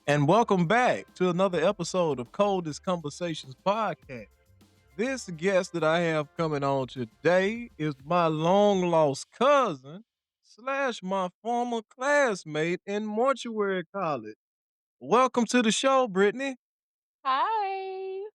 And welcome back to another episode of Coldest Conversations podcast. This guest that I have coming on today is my long lost cousin slash my former classmate in mortuary college. Welcome to the show, Brittany. Hi.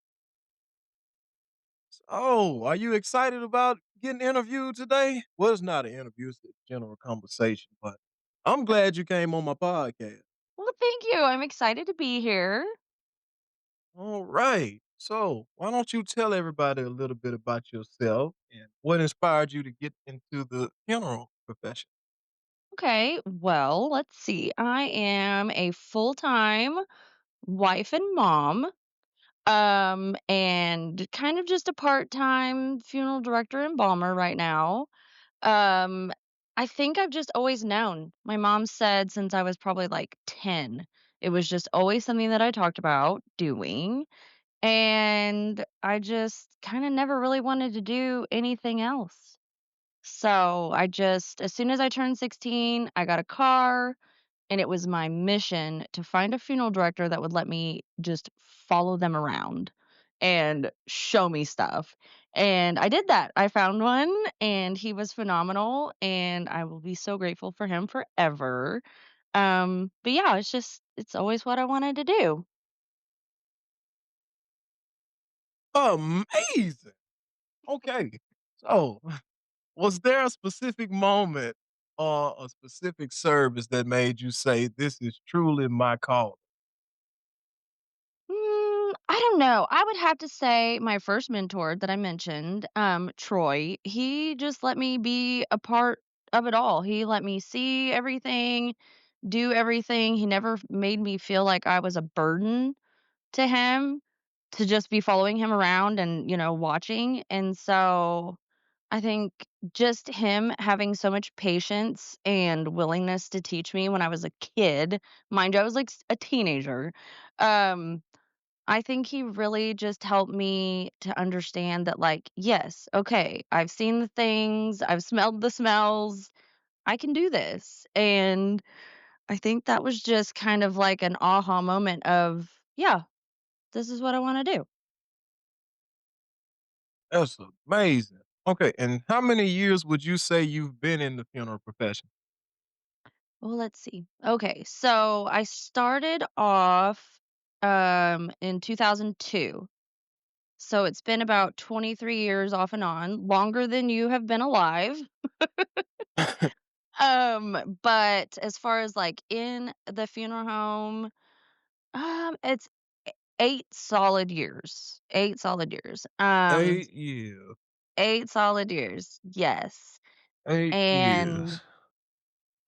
Oh, are you excited about getting interviewed today? Well, it's not an interview, it's a general conversation, but I'm glad you came on my podcast. Well, thank you. I'm excited to be here. All right. So, why don't you tell everybody a little bit about yourself and what inspired you to get into the funeral profession? Okay, well, let's see. I am a full-time wife and mom, and kind of just a part-time funeral director and embalmer right now. Um, I think I've just always known. My mom said since I was probably like 10, it was just always something that I talked about doing. And I just kind of never really wanted to do anything else. So I just, as soon as I turned 16, I got a car, and it was my mission to find a funeral director that would let me just follow them around and show me stuff. And I did that. I found one, and he was phenomenal, and I will be so grateful for him forever. But yeah, it's always what I wanted to do. Amazing. Okay. So, was there a specific moment or a specific service that made you say, this is truly my call? I don't know. I would have to say my first mentor that I mentioned, Troy, he just let me be a part of it all. He let me see everything, do everything. He never made me feel like I was a burden to him to just be following him around and, watching. And so I think just him having so much patience and willingness to teach me when I was a kid, mind you, I was like a teenager. Um, I think he really just helped me to understand that, like, yes, okay, I've seen the things, I've smelled the smells, I can do this. And I think that was just kind of like an aha moment of, yeah, this is what I want to do. That's amazing. Okay. And how many years would you say you've been in the funeral profession? Well, let's see. Okay, so I started off in 2002. So it's been about 23 years off and on, longer than you have been alive. But as far as, like, in the funeral home, it's 8 solid years. 8 solid years. 8 years. 8 solid years, yes. 8 years.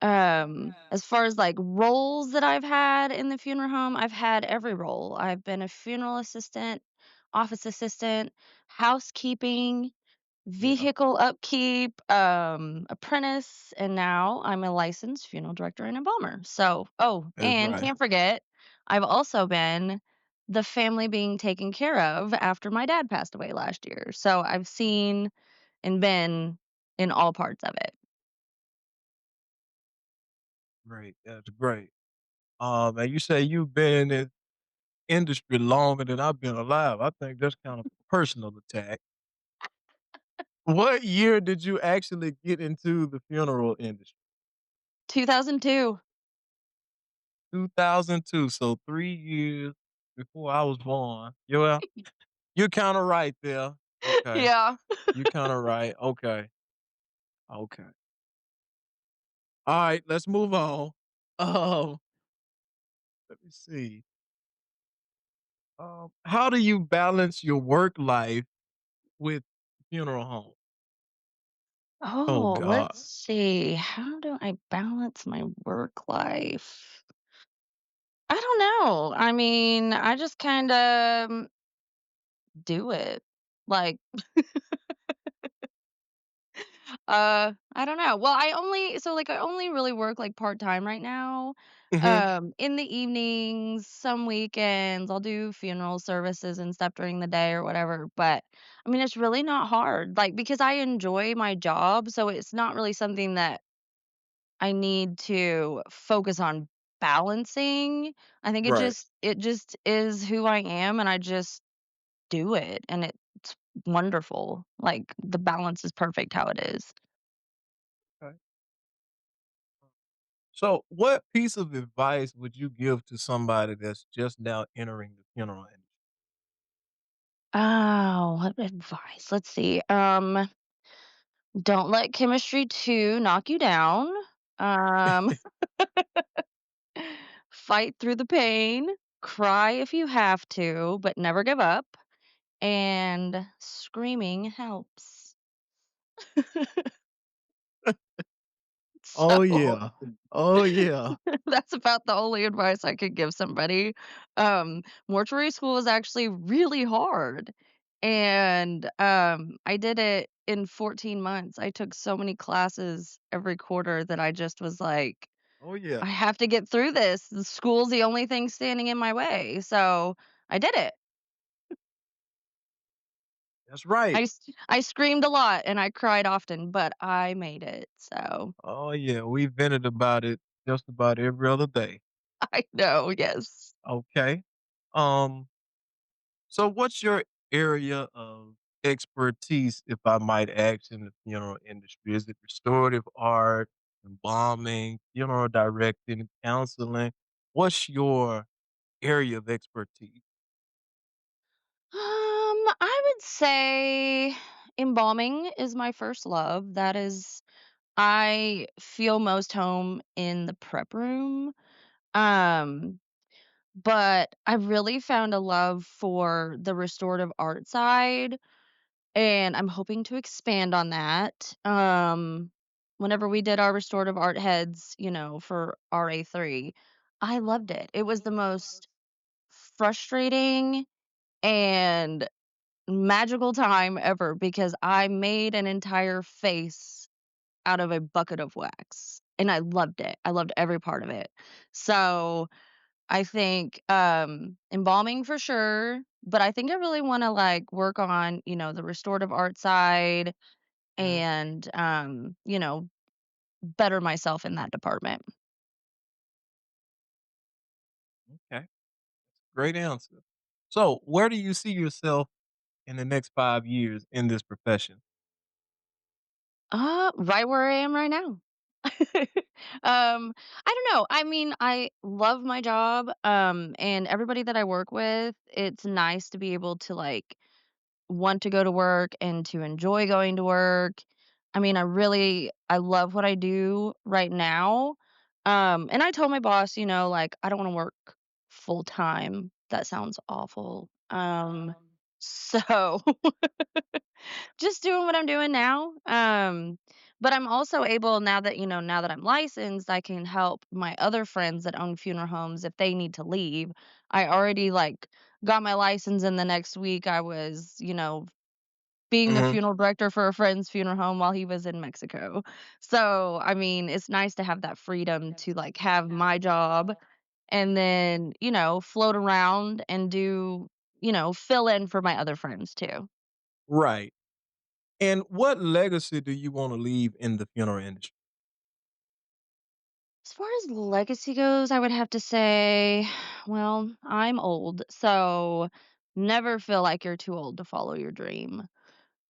And, as far as, like, roles that I've had in the funeral home, I've had every role. I've been a funeral assistant, office assistant, housekeeping, Yeah. vehicle upkeep, apprentice, and now I'm a licensed funeral director and embalmer. So, oh, That's and right. can't forget, I've also been the family being taken care of after my dad passed away last year. So I've seen and been in all parts of it. Great. That's great. And you say you've been in industry longer than I've been alive. I think that's kind of a personal attack. What year did you actually get into the funeral industry? 2002. 2002, so 3 years before I was born. Yeah, well, you're kinda right there. Okay. Yeah. You're kinda right. Okay. Okay. Alright, let's move on. Um, let me see. How do you balance your work life with funeral home? Oh Oh, let's god. see. How do I balance my work life? I don't know. I mean, I just kind of do it. Like, I don't know. Well, I only really work like part-time right now. Mhm. In the evenings, some weekends, I'll do funeral services and stuff during the day or whatever, but I mean, it's really not hard. Like, because I enjoy my job, so it's not really something that I need to focus on balancing. I think Right. it just is who I am, and I just do it, and it's wonderful. Like, the balance is perfect how it is. Okay. So, what piece of advice would you give to somebody that's just now entering the funeral industry? Oh, what advice? Let's see. Don't let chemistry 2 knock you down. Um, fight through the pain, cry if you have to, but never give up, and screaming helps. Oh, So yeah. Oh, yeah. that's about the only advice I could give somebody. Mortuary school is actually really hard, and, I did it in 14 months. I took so many classes every quarter that I just was like, Oh, yeah. "I have to get through this. The school's the only thing standing in my way." So, I did it. That's right. I screamed a lot and I cried often, but I made it, so Oh, yeah. We vented about it just about every other day. I know, yes. Okay. Um, so what's your area of expertise, if I might ask, in the funeral industry? Is it restorative art, embalming, funeral directing, counseling? What's your area of expertise? I would say embalming is my first love. That is I feel most home in the prep room. Um, but I really found a love for the restorative art side, and I'm hoping to expand on that. Whenever we did our restorative art heads, for RA3, I loved it. It was the most frustrating and magical time ever because I made an entire face out of a bucket of wax, and I loved it. I loved every part of it. So, I think, embalming for sure, but I think I really wanna, like, work on, the restorative art side Mhm. and, better myself in that department. Okay, great answer. So, where do you see yourself in the next 5 years in this profession? Right where I am right now. I don't know. I mean, I love my job, and everybody that I work with, it's nice to be able to, like, want to go to work and to enjoy going to work. I mean, I love what I do right now. And I told my boss, like, I don't wanna work full time. That sounds awful. So just doing what I'm doing now. But I'm also able now that I'm licensed, I can help my other friends that own funeral homes if they need to leave. I already like got my license and the next week I was, being the Mhm. funeral director for a friend's funeral home while he was in Mexico. So, I mean, it's nice to have that freedom to like have my job and then, float around and do, fill in for my other friends too. Right. And what legacy do you wanna leave in the funeral industry? As far as legacy goes, I would have to say, well, I'm old, so never feel like you're too old to follow your dream.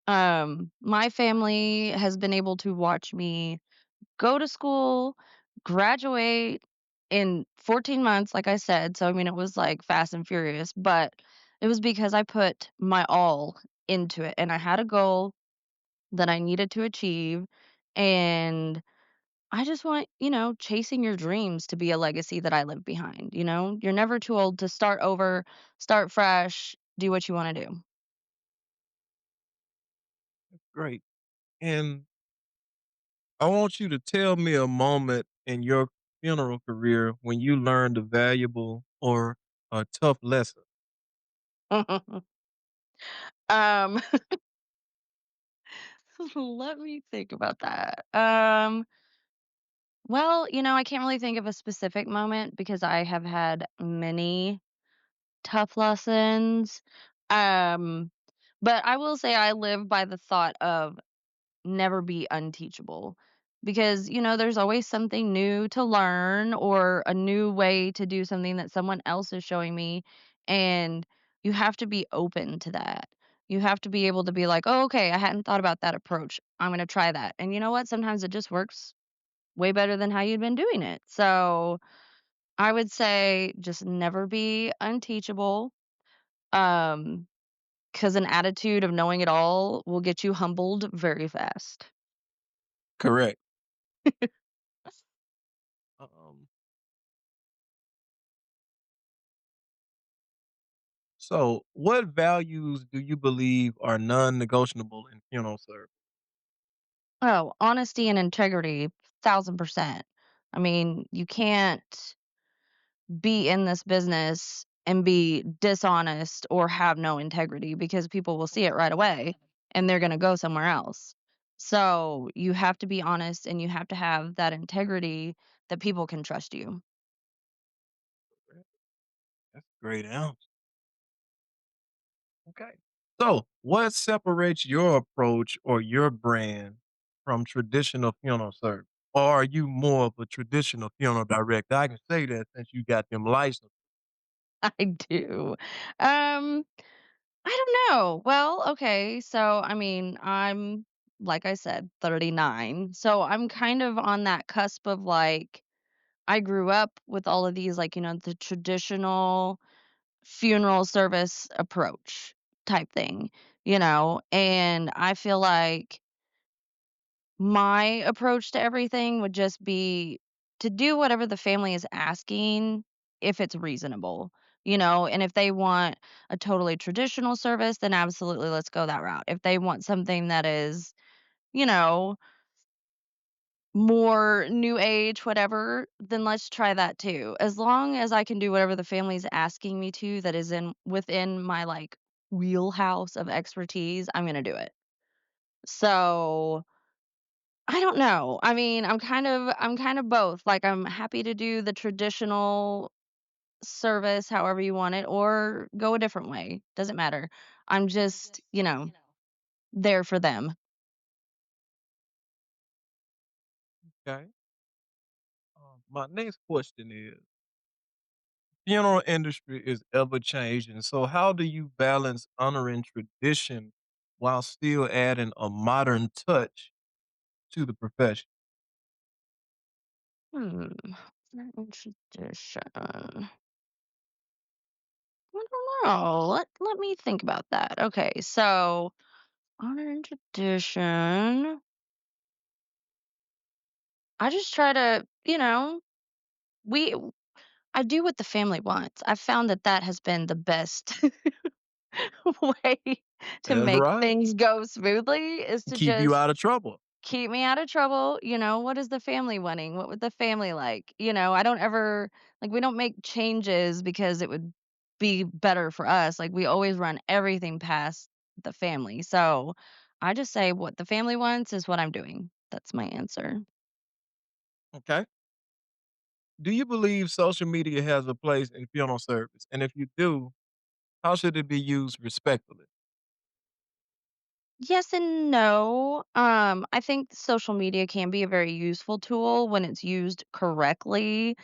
My family has been able to watch me go to school, graduate in 14 months, like I said. So, I mean, it was like fast and furious, but it was because I put my all into it and I had a goal that I needed to achieve. And I just want, chasing your dreams to be a legacy that I leave behind, you know? You're never too old to start over, start fresh, do what you wanna do. Great. And I want you to tell me a moment in your funeral career when you learned a valuable or a tough lesson. Um, let me think about that. Well, I can't really think of a specific moment because I have had many tough lessons. Um, but I will say I live by the thought of never be unteachable because, there's always something new to learn or a new way to do something that someone else is showing me, and you have to be open to that. You have to be able to be like, "Oh, okay, I hadn't thought about that approach. I'm gonna try that." And you know what? Sometimes it just works way better than how you'd been doing it. So, I would say just never be unteachable, um, 'cause an attitude of knowing it all will get you humbled very fast. Correct. Um, so, what values do you believe are non-negotiable in funeral service? Oh, honesty and integrity, 1,000%. I mean, you can't be in this business and be dishonest or have no integrity because people will see it right away and they're going to go somewhere else. So, you have to be honest and you have to have that integrity that people can trust you. That's a great answer. Okay. So, what separates your approach or your brand from traditional funeral service? Or are you more of a traditional funeral director? I can say that since you got them licensed. I do. Um, I don't know. Well, okay. So, I mean, I'm, like I said, 39. So I'm kind of on that cusp of like, I grew up with all of these, like, the traditional funeral service approach type thing, and I feel like my approach to everything would just be to do whatever the family is asking if it's reasonable, and if they want a totally traditional service, then absolutely let's go that route. If they want something that is, you know, more new age, whatever, then let's try that too. As long as I can do whatever the family's asking me to that is in within my like wheelhouse of expertise, I'm going to do it. So, I don't know. I mean, I'm kind of both. Like I'm happy to do the traditional service however you want it or go a different way. Doesn't matter. I'm just, there for them. Okay. My next question is funeral industry is ever changing. So, how do you balance honoring tradition while still adding a modern touch to the profession? Hmm. Tradition. I don't know. Let me think about that. Okay, so honor and tradition. I just try to, we I do what the family wants. I've found that that has been the best way to That's make right. things go smoothly is to Keep you just out of trouble. keep me out of trouble. What is the family wanting? What would the family like? I don't ever like we don't make changes because it would be better for us. Like we always run everything past the family. So I just say what the family wants is what I'm doing. That's my answer. Okay. Do you believe social media has a place in funeral service? And if you do, how should it be used respectfully? Yes and no. I think social media can be a very useful tool when it's used correctly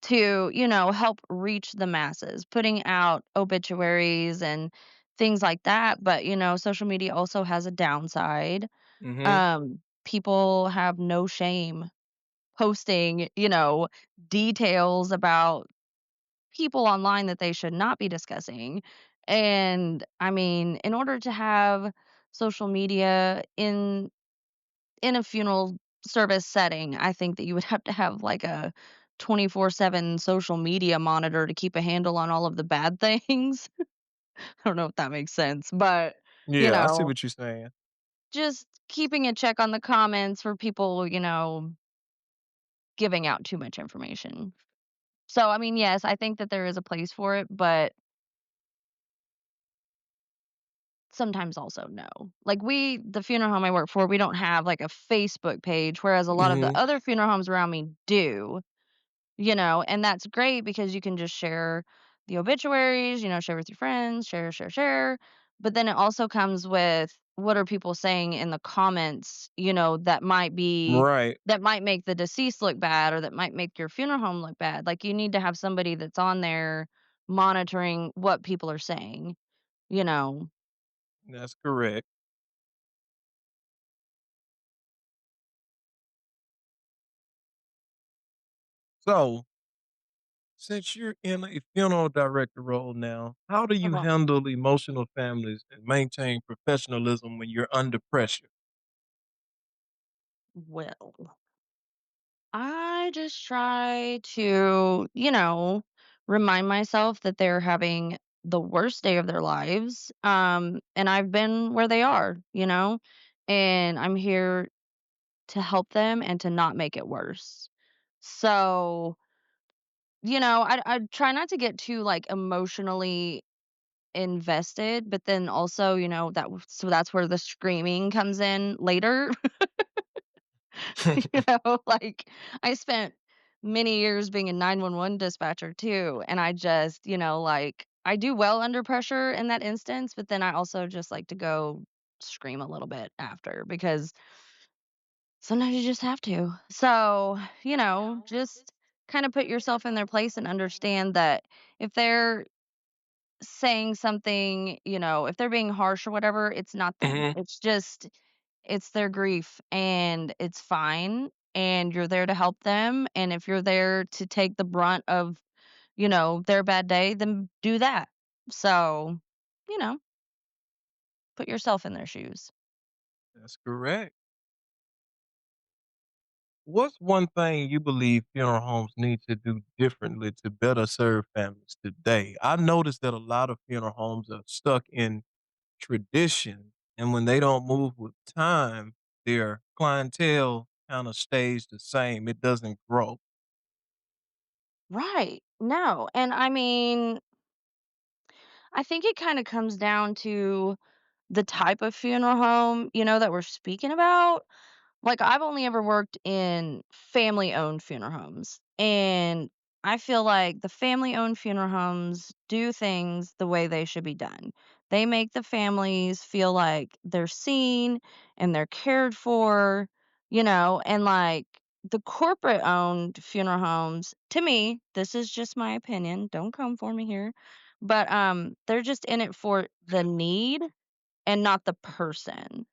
to, help reach the masses, putting out obituaries and things like that. But, social media also has a downside. Mhm. People have no shame posting, details about people online that they should not be discussing. And I mean, in order to have social media in a funeral service setting, I think that you would have to have like a 24/7 social media monitor to keep a handle on all of the bad things. I don't know if that makes sense, but you Yeah, I see know, what you're saying. just keeping a check on the comments for people, giving out too much information. So, I mean, yes, I think that there is a place for it, but sometimes also no. Like the funeral home I work for, we don't have like a Facebook page, whereas a lot of the Mhm. other funeral homes around me do, and that's great because you can just share the obituaries, share with your friends, share, share, share. But then it also comes with what are people saying in the comments, Right. that might make the deceased look bad or that might make your funeral home look bad. Like, you need to have somebody that's on there monitoring what people are saying, you know? That's correct. So, since you're in a funeral director role now, how do you Okay. handle emotional families and maintain professionalism when you're under pressure? Well, I just try to, remind myself that they're having the worst day of their lives. And I've been where they are, and I'm here to help them and to not make it worse. So, I try not to get too like emotionally invested, but then also, so that's where the screaming comes in later. Like, I spent many years being a 911 dispatcher too, and I just, like, I do well under pressure in that instance, but then I also just like to go scream a little bit after because sometimes you just have to. So, just kind of put yourself in their place and understand that if they're saying something, if they're being harsh or whatever, it's not them. Mhm. It's their grief and it's fine. And you're there to help them. And if you're there to take the brunt of, their bad day, then do that. So, you know, put yourself in their shoes. That's correct. What's one thing you believe funeral homes need to do differently to better serve families today? I noticed that a lot of funeral homes are stuck in tradition, and when they don't move with time, their clientele kind of stays the same. It doesn't grow. Right. No. And I mean, I think it kind of comes down to the type of funeral home, that we're speaking about. Like, I've only ever worked in family-owned funeral homes, and I feel like the family-owned funeral homes do things the way they should be done. They make the families feel like they're seen and they're cared for, and, like, the corporate-owned funeral homes, to me, this is just my opinion, don't come for me here, but, they're just in it for the need and not the person.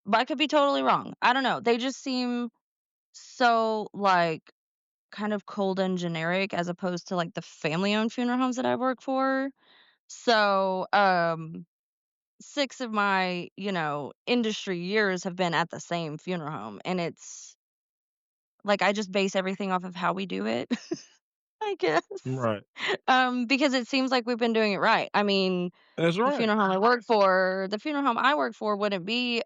But I could be totally wrong. I don't know. They just seem so, like, kind of cold and generic as opposed to, like, the family-owned funeral homes that I work for. So, 6 of my, industry years have been at the same funeral home, and it's like, I just base everything off of how we do it, I guess. Right. Because it seems like we've been doing it right. I mean, That's right. the funeral home I work for wouldn't be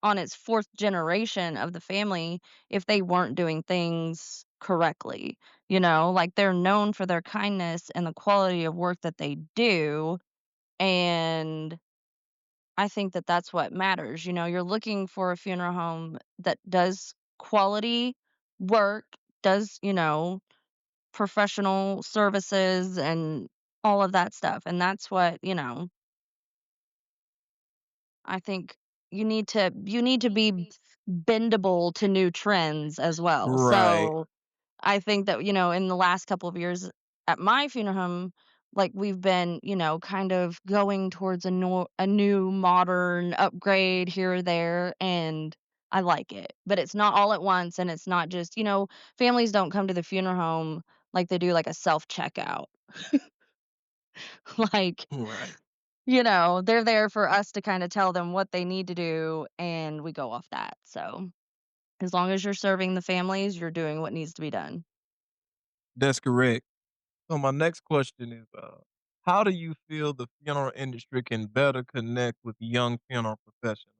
on its 4th generation of the family if they weren't doing things correctly, like, they're known for their kindness and the quality of work that they do, and I think that that's what matters, you're looking for a funeral home that does quality work, does, professional services and all of that stuff, and that's what, I think you need to be bendable to new trends as well. Right. So, I think that, in the last couple of years at my funeral home, like, we've been, kind of going towards a new modern upgrade here or there, and I like it. But it's not all at once, and it's not just, families don't come to the funeral home like they do like a self-checkout. Like, Right. they're there for us to kinda tell them what they need to do, and we go off that, so, as long as you're serving the families, you're doing what needs to be done. That's correct. So my next question is, how do you feel the funeral industry can better connect with young funeral professionals?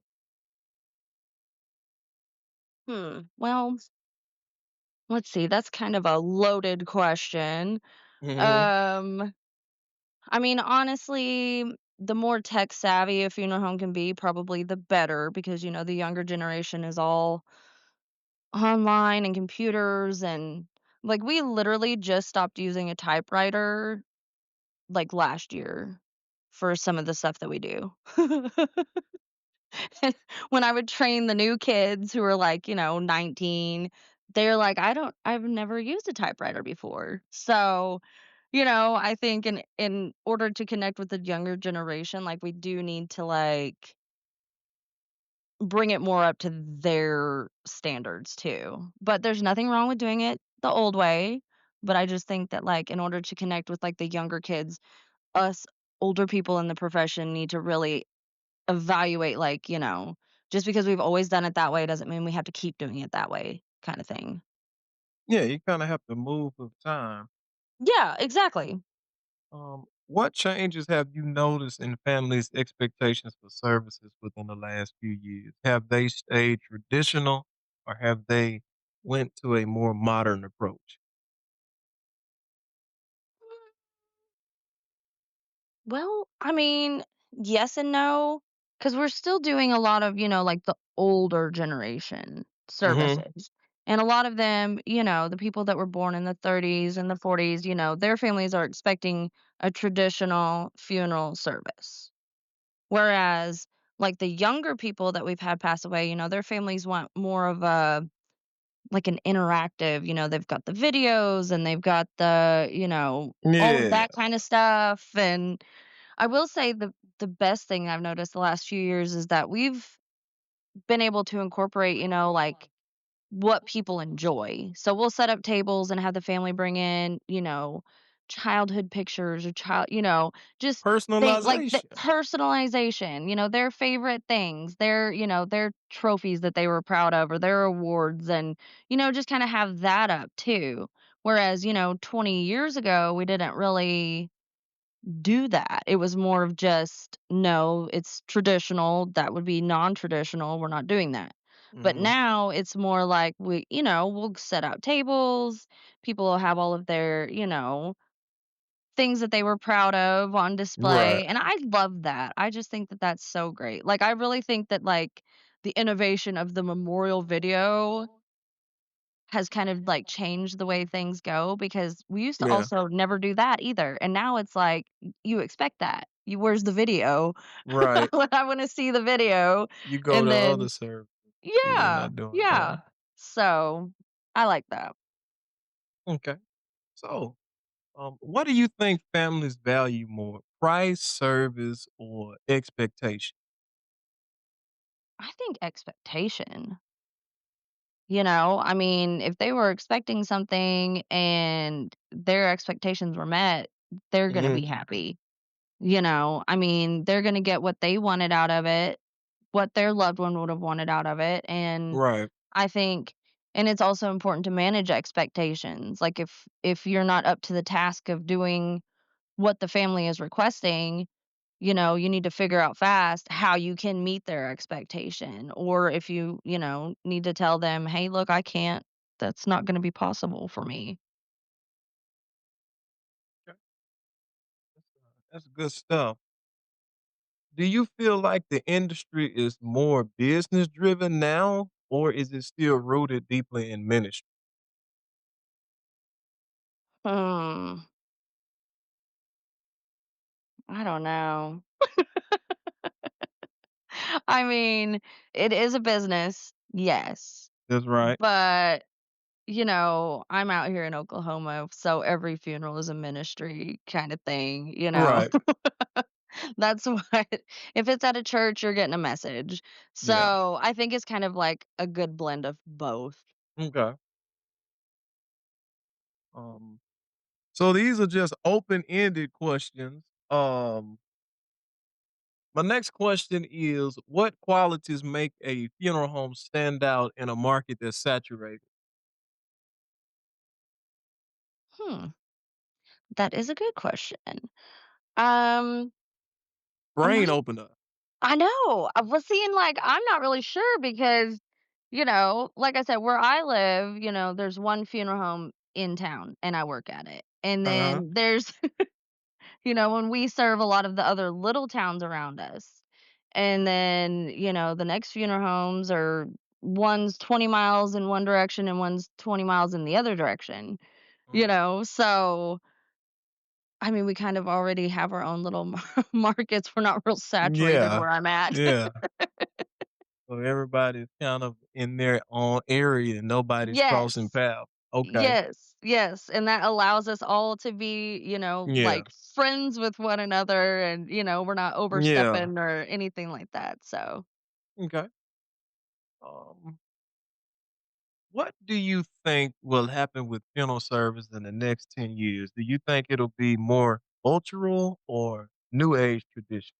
Well, let's see, that's kind of a loaded question. Mhm. Um, I mean, honestly, the more tech savvy a funeral home can be, probably the better because, the younger generation is all online and computers and, like, we literally just stopped using a typewriter, like, last year for some of the stuff that we do. When I would train the new kids who were like, 19, they're like, I've never used a typewriter before. So, I think in order to connect with the younger generation, like we do need to like bring it more up to their standards too. But there's nothing wrong with doing it the old way. But I just think that like in order to connect with like the younger kids, us older people in the profession need to really evaluate, like, just because we've always done it that way doesn't mean we have to keep doing it that way kind of thing. Yeah, you kinda have to move with time. Yeah, exactly. What changes have you noticed in families' expectations for services within the last few years? Have they stayed traditional or have they went to a more modern approach? Well, I mean, yes and no, because we're still doing a lot of, like the older generation Mhm. services. And a lot of them, the people that were born in the 30s and the 40s, their families are expecting a traditional funeral service. Whereas, like the younger people that we've had pass away, their families want more of a like an interactive, they've got the videos and they've got the, all of Yeah. that kind of stuff. And I will say the best thing I've noticed the last few years is that we've been able to incorporate, like what people enjoy. So we'll set up tables and have the family bring in, childhood pictures or just like the Personalization. personalization, their favorite things, their trophies that they were proud of or their awards and, just kind of have that up too. Whereas, 20 years ago, we didn't really do that. It was more of just, no, it's traditional, that would be non-traditional, we're not doing that. But Mhm. now it's more like we'll set out tables, people will have all of their, things that they were proud of on Right. display, and I love that. I just think that that's so great. Like, I really think that, like, the innovation of the memorial video has kind of, like, changed the way things go because we used to Yeah. also never do that either, and now it's like, you expect that. Where's the video? Right. When I wanna see the video, You go and to other then services. See, they're yeah, not doing yeah. that. So, I like that. Okay. So, what do you think families value more, price, service, or expectation? I think expectation. I mean, if they were expecting something and their expectations were met, they're gonna Mhm. be happy. I mean, they're gonna get what they wanted out of it, what their loved one would have wanted out of it, and Right. I think and it's also important to manage expectations. Like if you're not up to the task of doing what the family is requesting, you need to figure out fast how you can meet their expectation. Or if need to tell them, hey, look, I can't, that's not going to be possible for me. Okay. That's good stuff. Do you feel like the industry is more business driven now, or is it still rooted deeply in ministry? Hmm. I don't know. I mean, it is a business, yes. That's right. But, I'm out here in Oklahoma, so every funeral is a ministry kind of thing. Right. That's what if it's at a church, you're getting a message. Yeah. So, I think it's kind of like a good blend of both. Okay. Um, so these are just open ended questions. My next question is, what qualities make a funeral home stand out in a market that's saturated? Hmm, that is a good question. Um, Brain right opener. I know. I was seeing like I'm not really sure because, like I said, where I live, there's one funeral home in town and I work at it. And Uh-huh. then there's when we serve a lot of the other little towns around us. And then, the next funeral homes are one's 20 miles in one direction and one's 20 miles in the other direction, Mhm. So, I mean, we kind of already have our own little markets. We're not real saturated Yeah. where I'm at. Yeah. So everybody's kind of in their own area and nobody's crossing Yes. paths. Okay. Yes, yes, and that allows us all to be, Yeah. like, friends with one another and, we're not Yeah. overstepping or anything like that, so Okay. Um, what do you think will happen with funeral service in the next 10 years? Do you think it'll be more cultural or new age tradition?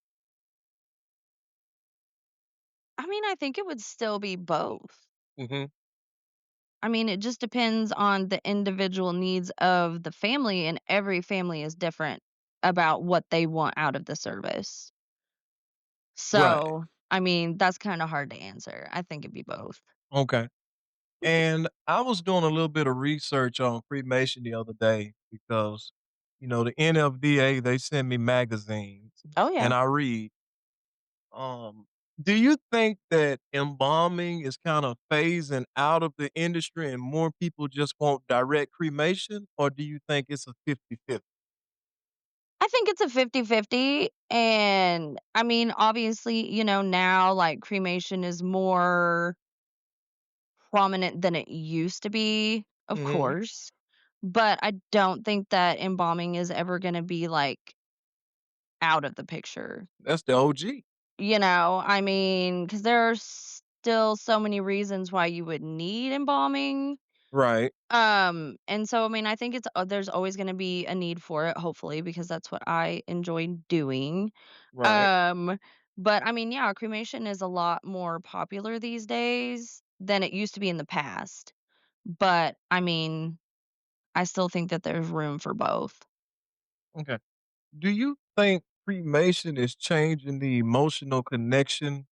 I mean, I think it would still be both. Hmm. I mean, it just depends on the individual needs of the family, and every family is different about what they want out of the service. Right. So, I mean, that's kinda hard to answer. I think it'd be both. Okay. And I was doing a little bit of research on cremation the other day because, the NFDA, they send me magazines Oh, and yeah. I read. Um, do you think that embalming is kind of phasing out of the industry and more people just want direct cremation? Or do you think it's a 50-50? I think it's a 50-50, and, I mean, obviously, now, like, cremation is more prominent than it used to be, of Hmm. course, but I don't think that embalming is ever gonna be, like, out of the picture. That's the OG. I mean, because there are still so many reasons why you would need embalming. Right. And so, I mean, I think there's always gonna be a need for it, hopefully, because that's what I enjoy doing. Right. Um, but I mean, yeah, cremation is a lot more popular these days than it used to be in the past. But I mean, I still think that there's room for both. Okay. Do you think cremation is changing the emotional connection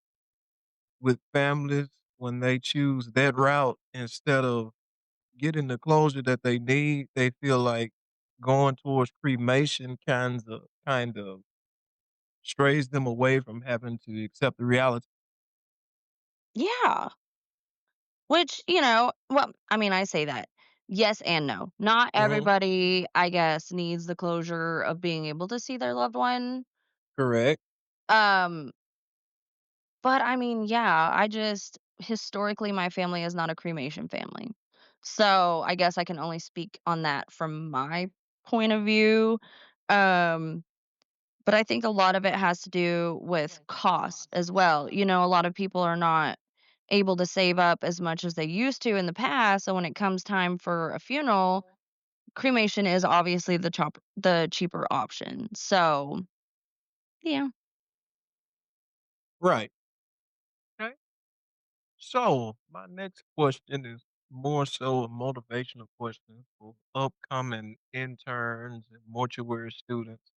with families when they choose that route instead of getting the closure that they need? They feel like going towards cremation kind of strays them away from having to accept the reality. Yeah. Which, well, I mean, I say that. Yes and no. Not Mhm. everybody, I guess, needs the closure of being able to see their loved one. Correct. Um, but I mean, yeah, I just historically my family is not a cremation family. So, I guess I can only speak on that from my point of view. Um, but I think a lot of it has to do with cost as well. A lot of people are not able to save up as much as they used to in the past. So when it comes time for a funeral, cremation is obviously the cheaper option. So, yeah. Right. Okay. So, my next question is more so a motivational question for upcoming interns and mortuary students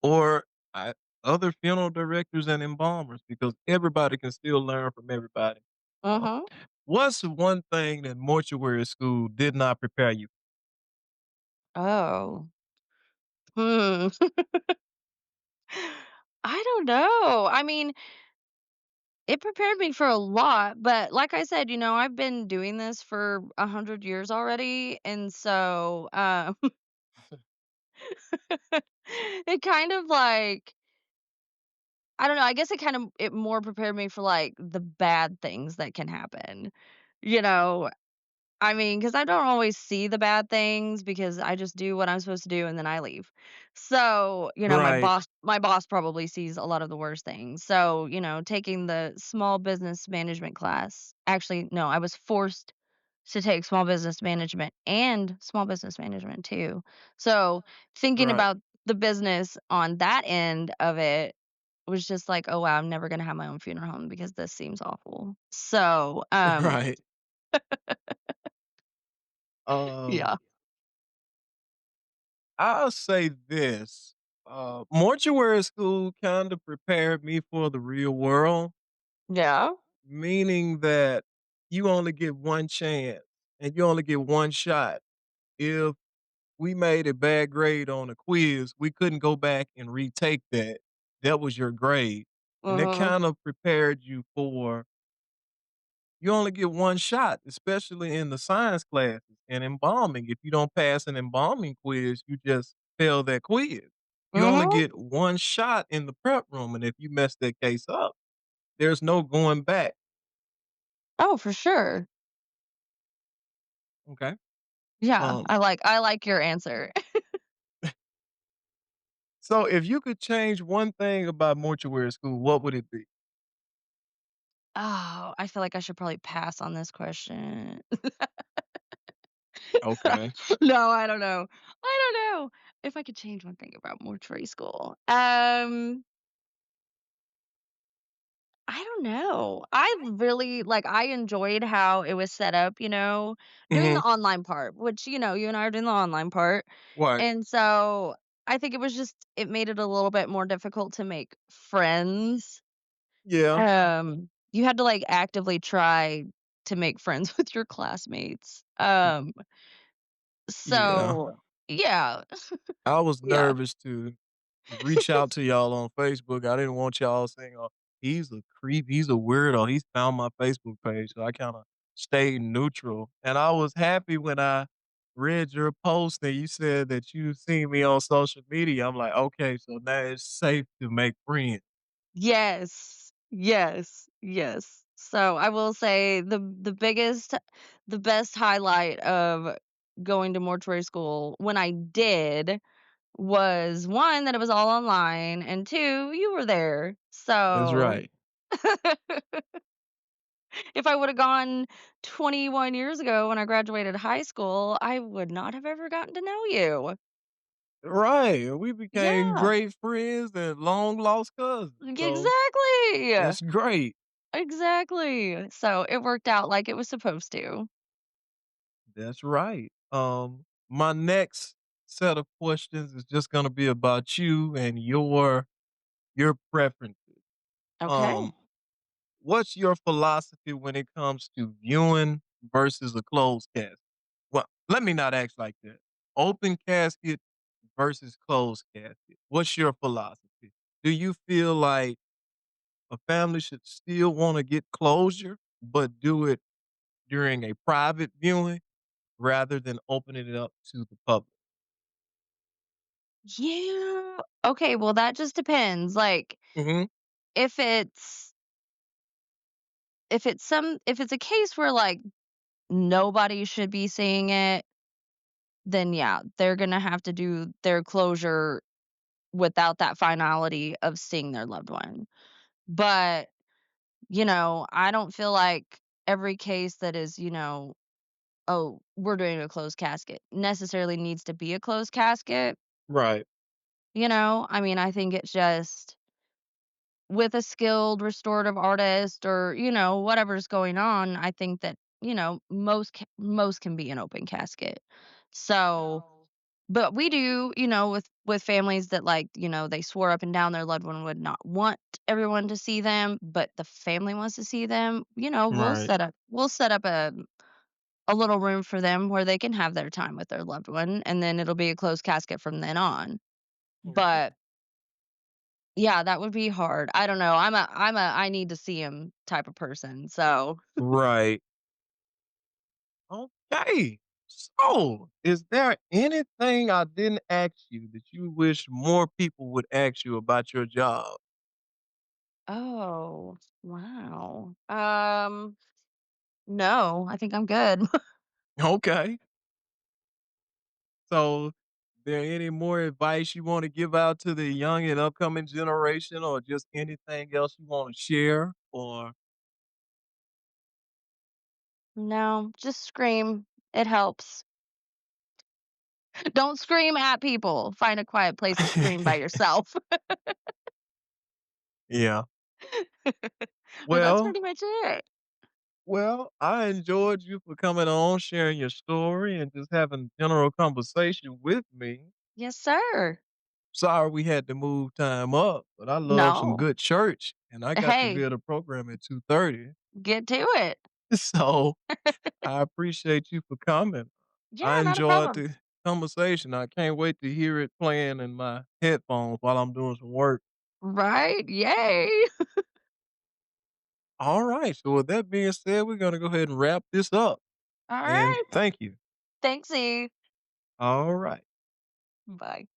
or I, other funeral directors and embalmers because everybody can still learn from everybody. Uh, Mhm. what's the one thing that mortuary school did not prepare you? Oh. Hmm. I don't know. I mean, it prepared me for a lot, but like I said, I've been doing this for 100 years already, and so, it kind of like I don't know, I guess it more prepared me for, like, the bad things that can happen, you know? I mean, because I don't always see the bad things because I just do what I'm supposed to do and then I leave. So, my Right. boss probably sees a lot of the worst things. So, taking the small business management class actually, no, I was forced to take small business management and small business management too. So, thinking Right. about the business on that end of it was just like, "Oh, wow, I'm never gonna have my own funeral home because this seems awful." So, Right. yeah. Um, I'll say this. Mortuary school kind of prepared me for the real world, Yeah. meaning that you only get one chance and you only get one shot. If we made a bad grade on a quiz, we couldn't go back and retake that. That was your grade. And that Mhm. kind of prepared you for you only get one shot, especially in the science classes and embalming. If you don't pass an embalming quiz, you just fail that quiz. You only Mhm. get one shot in the prep room, and if you mess that case up, there's no going back. Oh, for sure. Okay. Yeah, Um, I like your answer. so if you could change one thing about mortuary school, what would it be? Oh, I feel like I should probably pass on this question. Okay. No, I don't know. I don't know if I could change one thing about mortuary school. I don't know. I really I enjoyed how it was set up, doing the Mhm. online part, which, you and I are doing the online part. Right. And so I think it made it a little bit more difficult to make friends. Yeah. You had to actively try to make friends with your classmates. Yeah. So yeah, I was yeah. nervous to reach out to y'all on Facebook. I didn't want y'all saying, "Oh, he's a creep, he's a weirdo, he's found my Facebook page." So I kinda stayed neutral, and I was happy when I read your post and you said that you seen me on social media. I'm like, "Okay, so now it's safe to make friends." Yes. Yes. Yes. So I will say the best highlight of going to mortuary school when I did was, 1, that it was all online, and 2, you were there. That's So right. if I woulda gone 21 years ago when I graduated high school, I would not have ever gotten to know you. Right, and we became Yeah, great friends and long lost cousins, so exactly. that's great. Exactly. So it worked out like it was supposed to. That's right. My next set of questions is just gonna be about you and your preferences. Okay. Um, what's your philosophy when it comes to viewing versus a closed casket? Well, let me not ask like that. Open casket versus closed casket. What's your philosophy? Do you feel like a family should still want to get closure, but do it during a private viewing rather than opening it up to the public? Yeah. Okay, well, that just depends. Mhm. If it's if it's a case where nobody should be seeing it, then yeah, they're gonna have to do their closure without that finality of seeing their loved one. But, I don't feel like every case that is, "Oh, we're doing a closed casket," necessarily needs to be a closed casket, Right. I mean, I think it's just with a skilled restorative artist or, whatever's going on, I think that, most can be an open casket. So, but we do, with families that they swore up and down their loved one would not want everyone to see them, but the family wants to see them, Right. we'll set up a little room for them where they can have their time with their loved one, and then it'll be a closed casket from then on. Okay. But yeah, that would be hard. I don't know. I'm a I need to see him type of person. So, Right. Okay. So, is there anything I didn't ask you that you wish more people would ask you about your job? oh, wow. No, I think I'm good. Okay. So, there any more advice you want to give out to the young and upcoming generation or just anything else you want to share or No, just scream. It helps. Don't scream at people. Find a quiet place to scream by yourself. Yeah. But that's Well, pretty much it. I enjoyed you for coming on, sharing your story, and just having general conversation with me. Yes, sir. Sorry we had to move time up, but I love some No. good church, and I got to be Hey, at a program at 2:30. get to it. So, I appreciate you for coming. I Yeah, not a enjoyed problem. the conversation. I can't wait to hear it playing in my headphones while I'm doing some work. Right? Yay. All right. So, with that being said, we're going to go ahead and wrap this up. All And right. thank you. Thanks, E. All right. Bye.